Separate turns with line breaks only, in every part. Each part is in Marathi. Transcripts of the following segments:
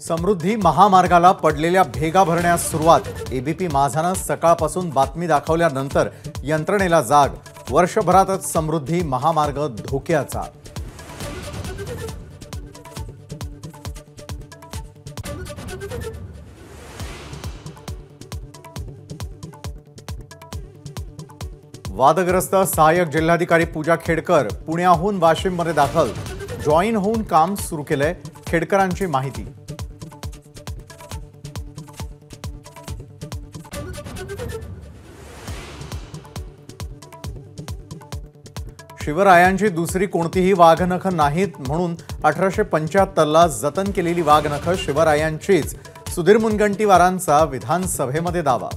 समृद्धी महामार्गाला पडलेल्या भेगा भरण्यास सुरुवात। एबीपी माझानं सकाळपासून बातमी दाखवल्यानंतर यंत्रणेला जाग। वर्षभरातच समृद्धी महामार्ग धोक्याचा। वादग्रस्त सहाय्यक जिल्हाधिकारी पूजा खेडकर पुण्याहून वाशिममध्ये दाखल। जॉईन होऊन काम सुरू केलंय। खेडकरांची माहिती। शिवरायांची दुसरी कोणतीही वाघनख नाहीत म्हणून 1875 ला जतन केलेली वाघनख शिवरायांचीच। सुधीर मुनगंटीवारांचा विधानसभेमध्ये दावा।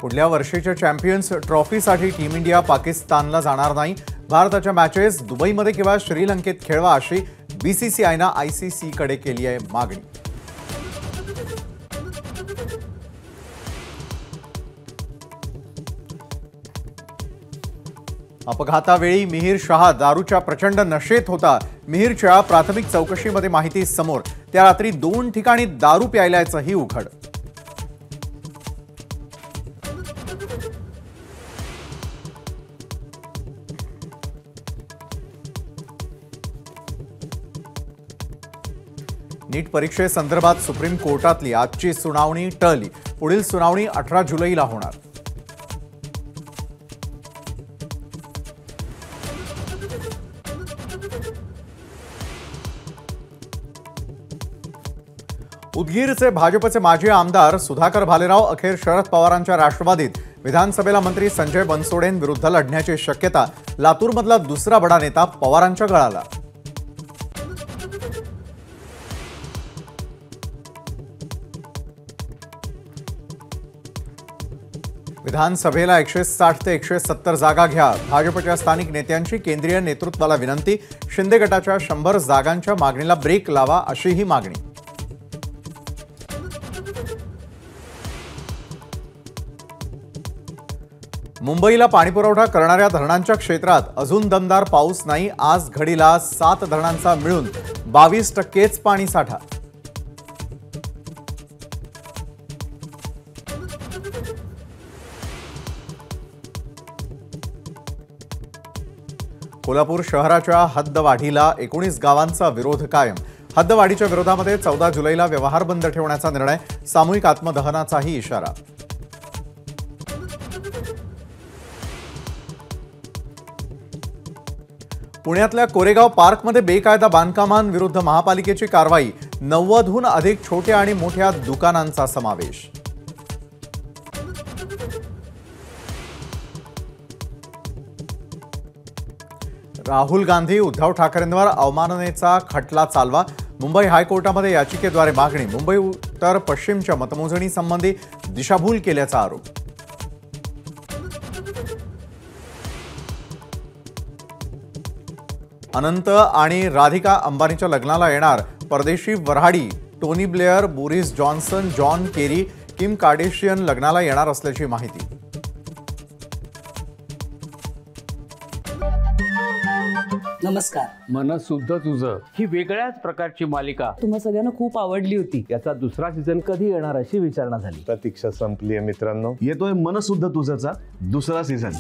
पुढल्या वर्षीच्या चॅम्पियन्स ट्रॉफीसाठी टीम इंडिया पाकिस्तानला जाणार नाही। भारताच्या मॅचेस दुबईमध्ये किंवा श्रीलंकेत खेळवा अशी बीसीसीआयनं आयसीसीकडे केली आहे मागणी। अपघातावेळी मिहिर शहा दारूच्या प्रचंड नशेत होता। मिहिरच्या प्राथमिक चौकशीमध्ये माहिती समोर। त्या रात्री 2 ठिकाणी दारू प्यायल्याचंही उघड। नीट परीक्षेसंदर्भात सुप्रीम कोर्टातली आजची सुनावणी टळली। पुढील सुनावणी 18 जुलैला होणार। उदगीरचे भाजपचे माजी आमदार सुधाकर भालेराव अखेर शरद पवारांच्या राष्ट्रवादीत। विधानसभेला मंत्री संजय बनसोडेंविरुद्ध लढण्याची शक्यता। लातूरमधला दुसरा बडा नेता पवारांच्या गळाला। विधानसभेला 160 ते 170 जागा घ्या। भाजपच्या स्थानिक नेत्यांची केंद्रीय नेतृत्वाला विनंती। शिंदे गटाच्या 100 जागांच्या मागणीला ब्रेक लावा अशीही मागणी। मुंबईला पाणीपुरवठा करणाऱ्या धरणांच्या क्षेत्रात अजून दमदार पाऊस नाही। आज घडीला 7 धरणांचा मिळून 22% पाणी साठा। कोल्हापूर शहराच्या हद्दवाढीला 19 गावांचा विरोध कायम। हद्दवाढीच्या विरोधामध्ये 14 जुलैला व्यवहार बंद ठेवण्याचा निर्णय। सामूहिक आत्मदहनाचाही इशारा। पुण्यातल्या कोरेगाव पार्कमध्ये बेकायदा बांधकामांविरुद्ध महापालिकेची कारवाई। 90हून अधिक छोट्या आणि मोठ्या दुकानांचा समावेश। राहुल गांधी उद्धव ठाकरेंवर अवमाननेचा खटला चालवा। मुंबई हायकोर्टामध्ये याचिकेद्वारे मागणी। मुंबई उत्तर पश्चिमच्या मतमोजणीसंबंधी दिशाभूल केल्याचा आरोप। अनंत आणि राधिका अंबानीच्या लग्नाला येणार परदेशी वऱ्हाडी। Tony Blair, Boris Johnson, John Kerry, Kim Kardashian लग्नाला येणार असल्याची माहिती।
नमस्कार।
मनसुद्धा तुझं ही वेगळ्याच प्रकारची मालिका
तुम्हा सगळ्यांना खूप आवडली होती।
याचा दुसरा सीझन कधी येणार अशी विचारणा झाली।
प्रतीक्षा संपली आहे मित्रांनो।
येतोय मनसुद्धा तुझंचा दुसरा सीझन।